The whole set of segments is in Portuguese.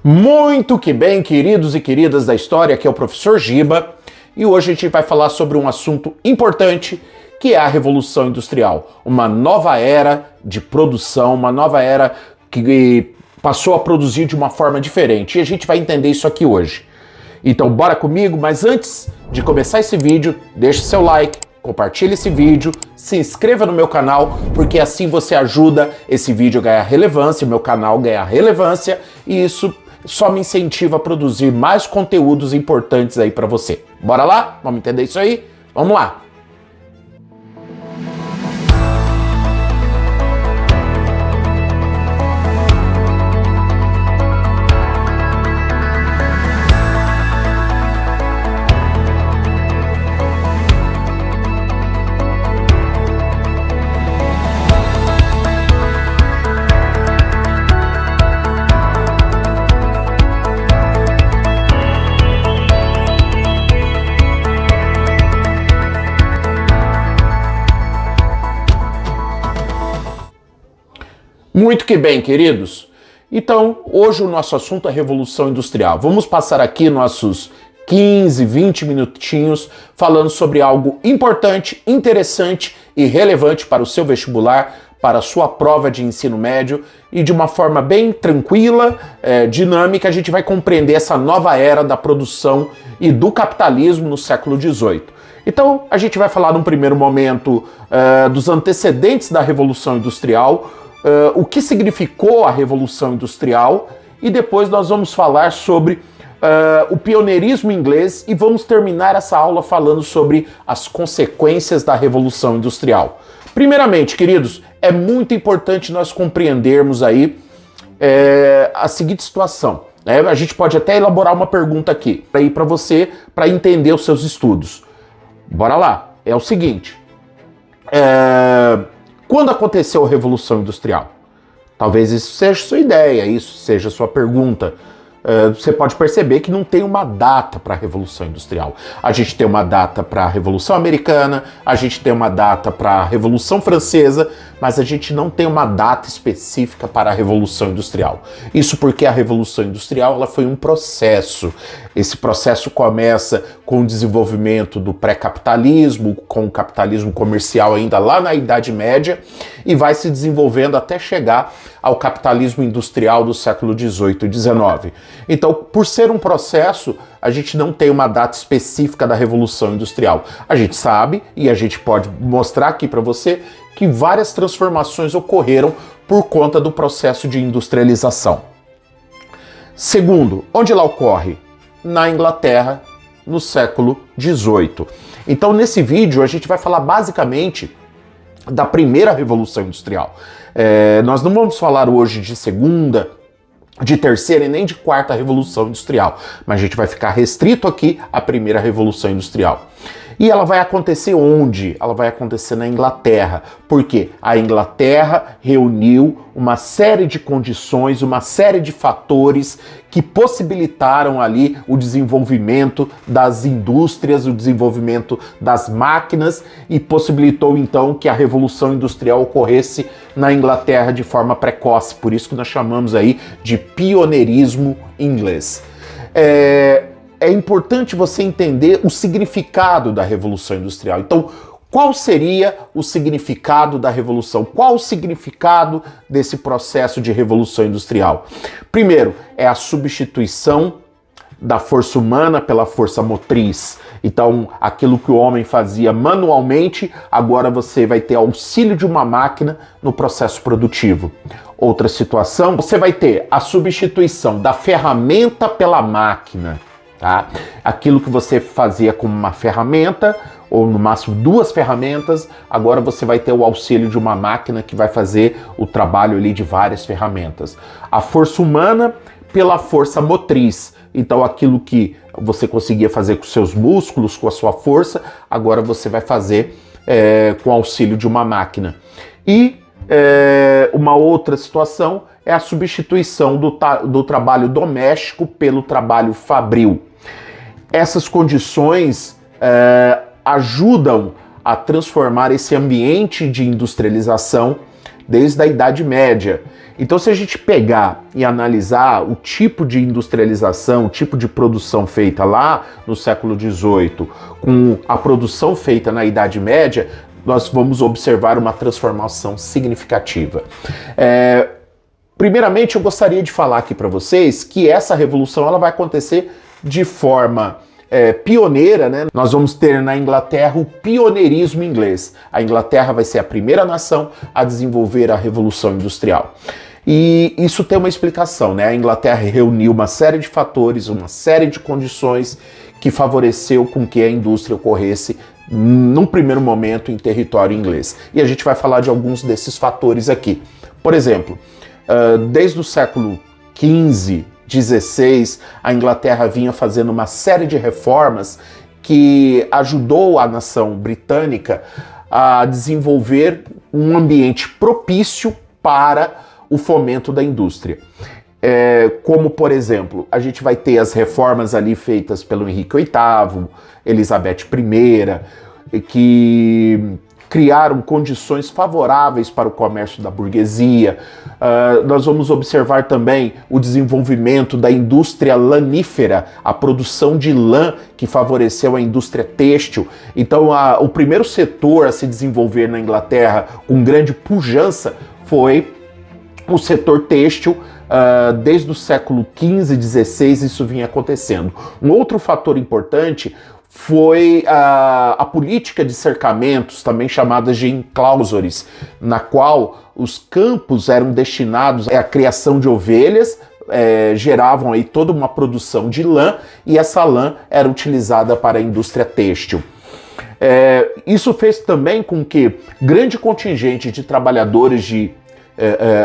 Muito que bem, queridos e queridas da história, aqui é o Professor Giba e hoje a gente vai falar sobre um assunto importante que é a Revolução Industrial. Uma nova era de produção, uma nova era que passou a produzir de uma forma diferente e a gente vai entender isso aqui hoje. Então bora comigo, mas antes de começar esse vídeo, deixe seu like, compartilhe esse vídeo, se inscreva no meu canal, porque assim você ajuda esse vídeo a ganhar relevância, o meu canal ganhar relevância e isso só me incentiva a produzir mais conteúdos importantes aí pra você. Bora lá? Vamos entender isso aí? Vamos lá! Muito que bem, queridos. Então, hoje o nosso assunto é Revolução Industrial. Vamos passar aqui nossos 15, 20 minutinhos falando sobre algo importante, interessante e relevante para o seu vestibular, para a sua prova de ensino médio e de uma forma bem tranquila, dinâmica, a gente vai compreender essa nova era da produção e do capitalismo no século XVIII. Então, a gente vai falar num primeiro momento dos antecedentes da Revolução Industrial, o que significou a Revolução Industrial e depois nós vamos falar sobre o pioneirismo inglês e vamos terminar essa aula falando sobre as consequências da Revolução Industrial. Primeiramente, queridos, é muito importante nós compreendermos aí a seguinte situação. A gente pode até elaborar uma pergunta aqui para você, para entender os seus estudos. Bora lá, é o seguinte. Quando aconteceu a Revolução Industrial? Talvez isso seja sua ideia, isso seja sua pergunta. Você pode perceber que não tem uma data para a Revolução Industrial. A gente tem uma data para a Revolução Americana, a gente tem uma data para a Revolução Francesa, mas a gente não tem uma data específica para a Revolução Industrial. Isso porque a Revolução Industrial ela foi um processo. Esse processo começa com o desenvolvimento do pré-capitalismo, com o capitalismo comercial ainda lá na Idade Média, e vai se desenvolvendo até chegar ao capitalismo industrial do século XVIII e XIX. Então, por ser um processo, a gente não tem uma data específica da Revolução Industrial. A gente sabe, e a gente pode mostrar aqui para você, que várias transformações ocorreram por conta do processo de industrialização. Segundo, onde ela ocorre? Na Inglaterra, no século XVIII. Então, nesse vídeo, a gente vai falar basicamente da primeira Revolução Industrial. Nós não vamos falar hoje de segunda, de terceira e nem de quarta Revolução Industrial, mas a gente vai ficar restrito aqui à primeira Revolução Industrial. E ela vai acontecer onde? Ela vai acontecer na Inglaterra, porque a Inglaterra reuniu uma série de condições, uma série de fatores que possibilitaram ali o desenvolvimento das indústrias, o desenvolvimento das máquinas e possibilitou então que a Revolução Industrial ocorresse na Inglaterra de forma precoce, por isso que nós chamamos aí de pioneirismo inglês. É importante você entender o significado da Revolução Industrial. Então, qual seria o significado da Revolução? Qual o significado desse processo de Revolução Industrial? Primeiro, é a substituição da força humana pela força motriz. Então, aquilo que o homem fazia manualmente, agora você vai ter auxílio de uma máquina no processo produtivo. Outra situação, você vai ter a substituição da ferramenta pela máquina. Tá? Aquilo que você fazia como uma ferramenta, ou no máximo duas ferramentas, agora você vai ter o auxílio de uma máquina que vai fazer o trabalho ali de várias ferramentas. A força humana pela força motriz. Então aquilo que você conseguia fazer com seus músculos, com a sua força, agora você vai fazer com o auxílio de uma máquina. E uma outra situação é a substituição do trabalho doméstico pelo trabalho fabril. Essas condições ajudam a transformar esse ambiente de industrialização desde a Idade Média. Então, se a gente pegar e analisar o tipo de industrialização, o tipo de produção feita lá no século XVIII, com a produção feita na Idade Média, nós vamos observar uma transformação significativa. Primeiramente, eu gostaria de falar aqui para vocês que essa revolução ela vai acontecer de forma pioneira, né? Nós vamos ter na Inglaterra o pioneirismo inglês. A Inglaterra vai ser a primeira nação a desenvolver a Revolução Industrial. E isso tem uma explicação, né? A Inglaterra reuniu uma série de fatores, uma série de condições que favoreceu com que a indústria ocorresse num primeiro momento em território inglês. E a gente vai falar de alguns desses fatores aqui. Por exemplo, desde o século XV, XVI, a Inglaterra vinha fazendo uma série de reformas que ajudou a nação britânica a desenvolver um ambiente propício para o fomento da indústria. Como, por exemplo, a gente vai ter as reformas ali feitas pelo Henrique VIII, Elizabeth I, que criaram condições favoráveis para o comércio da burguesia. Nós vamos observar também o desenvolvimento da indústria lanífera, a produção de lã que favoreceu a indústria têxtil. Então, o primeiro setor a se desenvolver na Inglaterra com grande pujança foi o setor têxtil. Desde o século XV, XVI, isso vinha acontecendo. Um outro fator importante foi a política de cercamentos, também chamadas de enclausores, na qual os campos eram destinados à criação de ovelhas, geravam aí toda uma produção de lã, e essa lã era utilizada para a indústria têxtil. Isso fez também com que grande contingente de trabalhadores de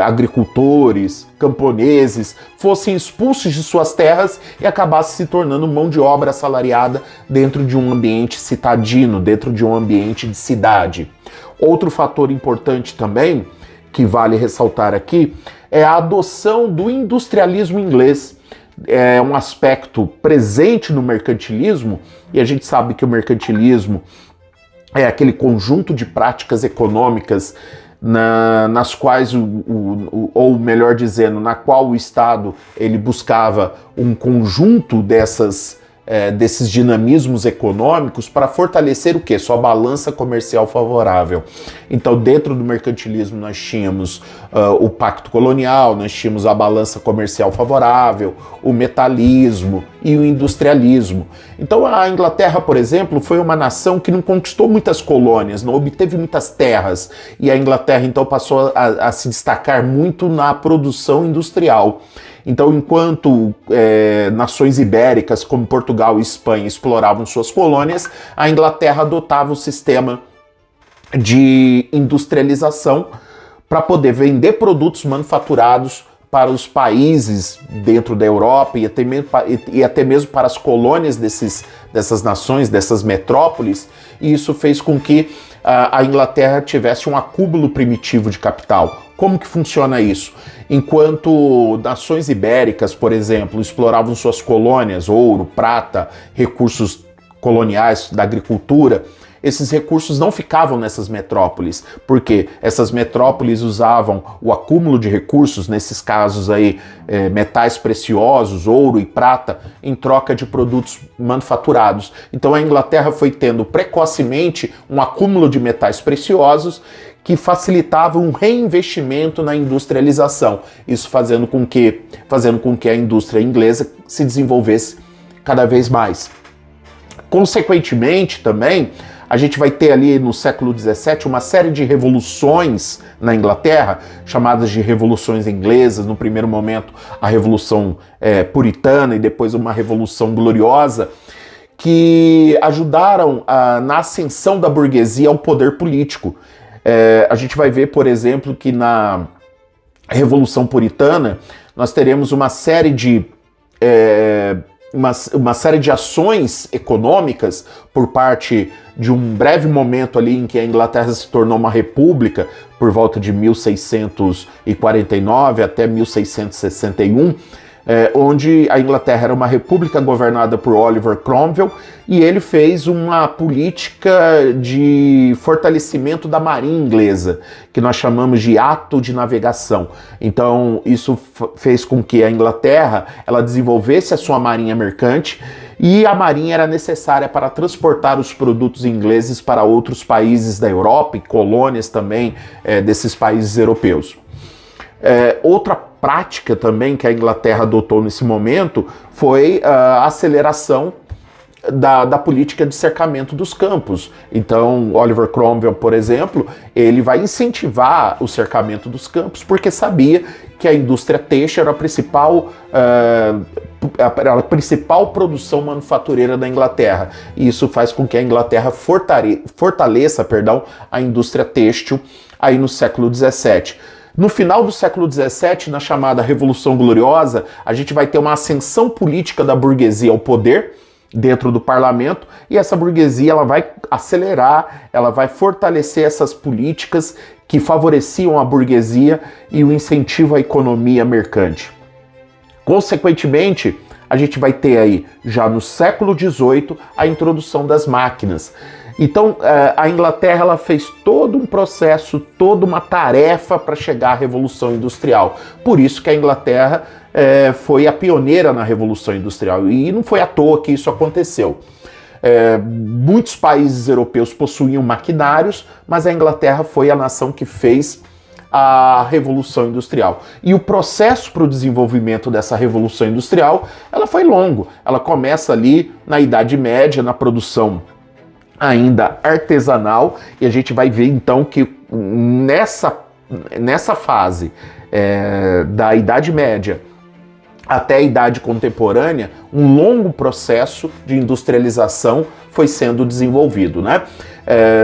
agricultores, camponeses, fossem expulsos de suas terras e acabassem se tornando mão de obra assalariada dentro de um ambiente citadino, dentro de um ambiente de cidade. Outro fator importante também, que vale ressaltar aqui, é a adoção do industrialismo inglês. É um aspecto presente no mercantilismo, e a gente sabe que o mercantilismo é aquele conjunto de práticas econômicas nas quais, ou melhor dizendo, na qual o Estado ele buscava um conjunto desses dinamismos econômicos para fortalecer o quê? Sua balança comercial favorável. Então, dentro do mercantilismo, nós tínhamos o pacto colonial, nós tínhamos a balança comercial favorável, o metalismo e o industrialismo. Então, a Inglaterra, por exemplo, foi uma nação que não conquistou muitas colônias, não obteve muitas terras, e a Inglaterra, então, passou a se destacar muito na produção industrial. Então, enquanto nações ibéricas como Portugal e Espanha exploravam suas colônias, a Inglaterra adotava o sistema de industrialização para poder vender produtos manufaturados para os países dentro da Europa e até mesmo para as colônias dessas nações, dessas metrópoles, e isso fez com que a Inglaterra tivesse um acúmulo primitivo de capital. Como que funciona isso? Enquanto nações ibéricas, por exemplo, exploravam suas colônias, ouro, prata, recursos coloniais da agricultura, esses recursos não ficavam nessas metrópoles, porque essas metrópoles usavam o acúmulo de recursos, nesses casos aí, metais preciosos, ouro e prata, em troca de produtos manufaturados. Então a Inglaterra foi tendo precocemente um acúmulo de metais preciosos que facilitava um reinvestimento na industrialização, isso fazendo com que a indústria inglesa se desenvolvesse cada vez mais. Consequentemente, também, a gente vai ter ali no século XVII uma série de revoluções na Inglaterra, chamadas de revoluções inglesas. No primeiro momento, a Revolução Puritana e depois uma Revolução Gloriosa, que ajudaram na ascensão da burguesia ao poder político. A gente vai ver, por exemplo, que na Revolução Puritana nós teremos uma série de ações econômicas por parte de um breve momento ali em que a Inglaterra se tornou uma república, por volta de 1649 até 1661, onde a Inglaterra era uma república governada por Oliver Cromwell, e ele fez uma política de fortalecimento da marinha inglesa, que nós chamamos de Ato de Navegação. Então isso fez com que a Inglaterra ela desenvolvesse a sua marinha mercante, e a marinha era necessária para transportar os produtos ingleses para outros países da Europa e colônias também desses países europeus. Outra prática também que a Inglaterra adotou nesse momento foi a aceleração da política de cercamento dos campos. Então, Oliver Cromwell, por exemplo, ele vai incentivar o cercamento dos campos porque sabia que a indústria têxtil era a principal produção manufatureira da Inglaterra. E isso faz com que a Inglaterra fortaleça a indústria têxtil aí no século XVII. No final do século XVII, na chamada Revolução Gloriosa, a gente vai ter uma ascensão política da burguesia ao poder dentro do parlamento, e essa burguesia ela vai acelerar, ela vai fortalecer essas políticas que favoreciam a burguesia e o incentivo à economia mercante. Consequentemente, a gente vai ter aí, já no século XVIII, a introdução das máquinas. Então, a Inglaterra ela fez todo um processo, toda uma tarefa para chegar à Revolução Industrial. Por isso que a Inglaterra foi a pioneira na Revolução Industrial. E não foi à toa que isso aconteceu. Muitos países europeus possuíam maquinários, mas a Inglaterra foi a nação que fez a Revolução Industrial. E o processo para o desenvolvimento dessa Revolução Industrial, ela foi longo. Ela começa ali na Idade Média, na produção ainda artesanal, e a gente vai ver então que nessa fase da Idade Média até a Idade Contemporânea, um longo processo de industrialização foi sendo desenvolvido, né?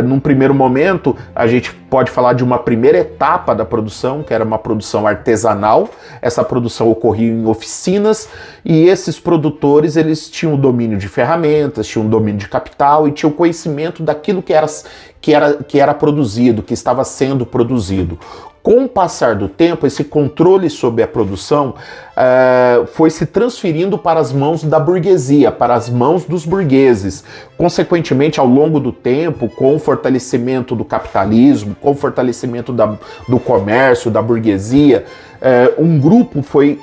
Num primeiro momento, a gente pode falar de uma primeira etapa da produção, que era uma produção artesanal. Essa produção ocorria em oficinas, e esses produtores eles tinham o domínio de ferramentas, tinham o domínio de capital e tinham o conhecimento daquilo que era produzido, que estava sendo produzido. Com o passar do tempo, esse controle sobre a produção foi se transferindo para as mãos da burguesia, para as mãos dos burgueses. Consequentemente, ao longo do tempo, com o fortalecimento do capitalismo, com o fortalecimento do comércio, da burguesia, um grupo foi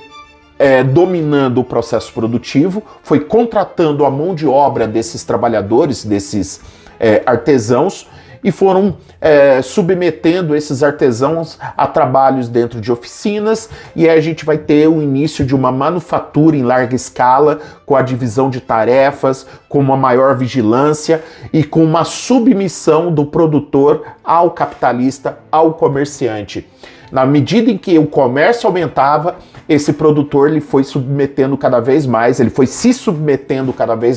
dominando o processo produtivo, foi contratando a mão de obra desses trabalhadores, desses artesãos, e foram submetendo esses artesãos a trabalhos dentro de oficinas, e aí a gente vai ter o início de uma manufatura em larga escala, com a divisão de tarefas, com uma maior vigilância e com uma submissão do produtor ao capitalista, ao comerciante. Na medida em que o comércio aumentava, esse produtor ele foi se submetendo cada vez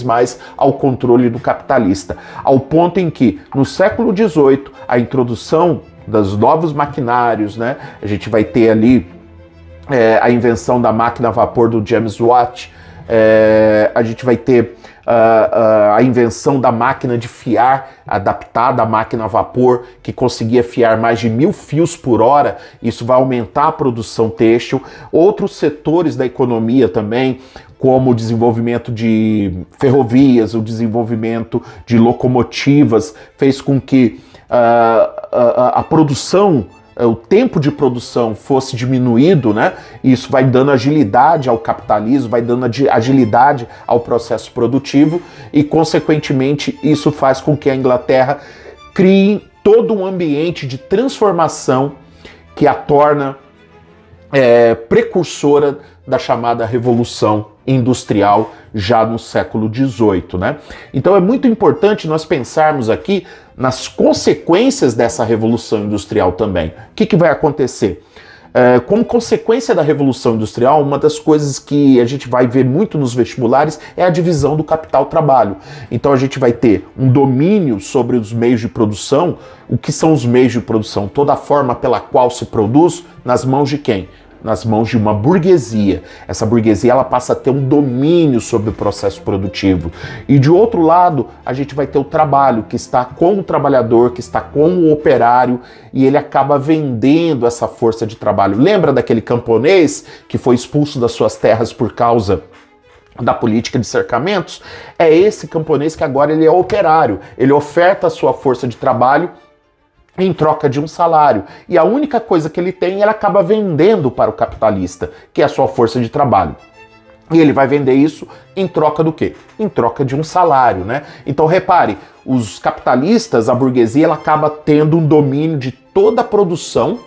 mais ao controle do capitalista, ao ponto em que, no século XVIII, a introdução dos novos maquinários, né? A gente vai ter ali a invenção da máquina a vapor do James Watt, a gente vai ter a invenção da máquina de fiar, adaptada à máquina a vapor, que conseguia fiar mais de 1000 fios por hora. Isso vai aumentar a produção têxtil. Outros setores da economia também, como o desenvolvimento de ferrovias, o desenvolvimento de locomotivas, fez com que a produção, o tempo de produção fosse diminuído, né? Isso vai dando agilidade ao capitalismo, vai dando agilidade ao processo produtivo, e, consequentemente, isso faz com que a Inglaterra crie todo um ambiente de transformação que a torna precursora da chamada Revolução Industrial já no século XVIII, né? Então é muito importante nós pensarmos aqui nas consequências dessa Revolução Industrial também. O que vai acontecer? Como consequência da Revolução Industrial, uma das coisas que a gente vai ver muito nos vestibulares é a divisão do capital-trabalho. Então a gente vai ter um domínio sobre os meios de produção. O que são os meios de produção? Toda a forma pela qual se produz, nas mãos de quem? nas mãos de uma burguesia. Essa burguesia ela passa a ter um domínio sobre o processo produtivo. E de outro lado, a gente vai ter o trabalho, que está com o trabalhador, que está com o operário, e ele acaba vendendo essa força de trabalho. Lembra daquele camponês que foi expulso das suas terras por causa da política de cercamentos? É esse camponês que agora ele é operário. Ele oferta a sua força de trabalho em troca de um salário. E a única coisa que ele tem, ele acaba vendendo para o capitalista, que é a sua força de trabalho. E ele vai vender isso em troca do quê? Em troca de um salário, né? Então repare, os capitalistas, a burguesia, ela acaba tendo um domínio de toda a produção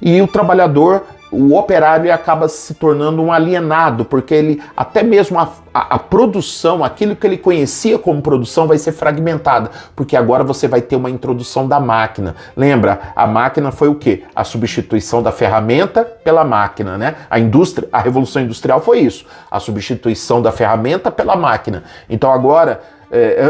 e o trabalhador, o operário, acaba se tornando um alienado, porque ele, até mesmo a produção, aquilo que ele conhecia como produção vai ser fragmentada, porque agora você vai ter uma introdução da máquina. Lembra, a máquina foi o quê? A substituição da ferramenta pela máquina, né? A Revolução Industrial foi isso, a substituição da ferramenta pela máquina. Então agora,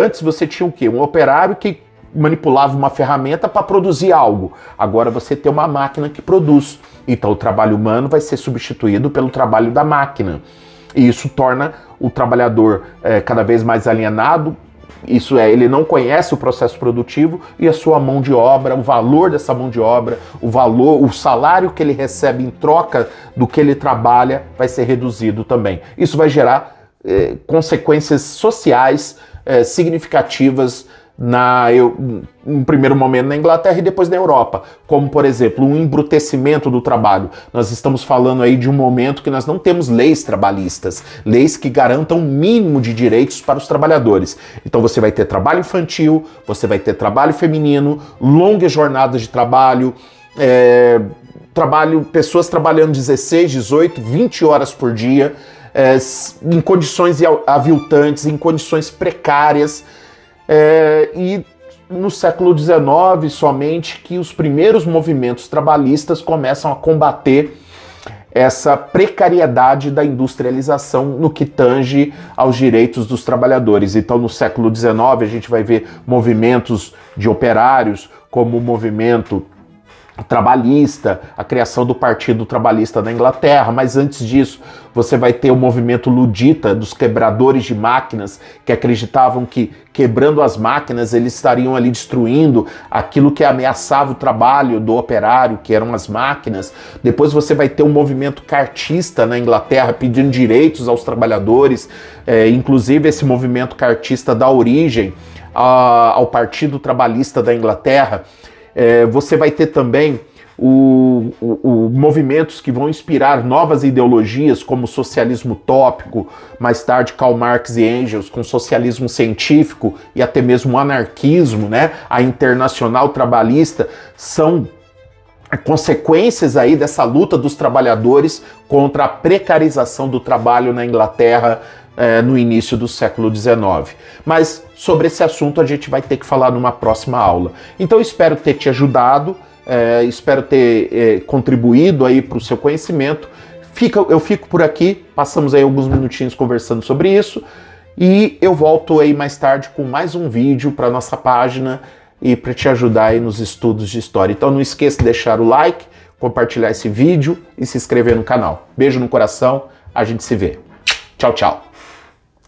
antes você tinha o quê? Um operário que manipulava uma ferramenta para produzir algo. Agora você tem uma máquina que produz. Então o trabalho humano vai ser substituído pelo trabalho da máquina. E isso torna o trabalhador cada vez mais alienado. Isso é, ele não conhece o processo produtivo e a sua mão de obra, o valor dessa mão de obra, o salário que ele recebe em troca do que ele trabalha vai ser reduzido também. Isso vai gerar consequências sociais significativas em primeiro momento na Inglaterra e depois na Europa, como por exemplo um embrutecimento do trabalho. Nós estamos falando aí de um momento que nós não temos leis trabalhistas, leis que garantam um mínimo de direitos para os trabalhadores. Então você vai ter trabalho infantil, você vai ter trabalho feminino, longas jornadas de trabalho, pessoas trabalhando 16, 18, 20 horas por dia, em condições aviltantes, em condições precárias. E no século XIX somente que os primeiros movimentos trabalhistas começam a combater essa precariedade da industrialização no que tange aos direitos dos trabalhadores. Então no século XIX a gente vai ver movimentos de operários, como o movimento trabalhista, a criação do Partido Trabalhista na Inglaterra, mas antes disso você vai ter o movimento ludita dos quebradores de máquinas, que acreditavam que quebrando as máquinas eles estariam ali destruindo aquilo que ameaçava o trabalho do operário, que eram as máquinas. Depois você vai ter um movimento cartista na Inglaterra pedindo direitos aos trabalhadores, inclusive esse movimento cartista dá origem ao Partido Trabalhista da Inglaterra. Você vai ter também movimentos que vão inspirar novas ideologias, como o socialismo utópico, mais tarde Karl Marx e Engels, com socialismo científico e até mesmo o anarquismo, né? A Internacional Trabalhista são consequências aí dessa luta dos trabalhadores contra a precarização do trabalho na Inglaterra no início do século XIX. Mas sobre esse assunto a gente vai ter que falar numa próxima aula. Então espero ter te ajudado, espero ter contribuído aí para o seu conhecimento. Eu fico por aqui, passamos aí alguns minutinhos conversando sobre isso e eu volto aí mais tarde com mais um vídeo para nossa página e para te ajudar aí nos estudos de história. Então não esqueça de deixar o like, compartilhar esse vídeo e se inscrever no canal. Beijo no coração, a gente se vê. Tchau, tchau.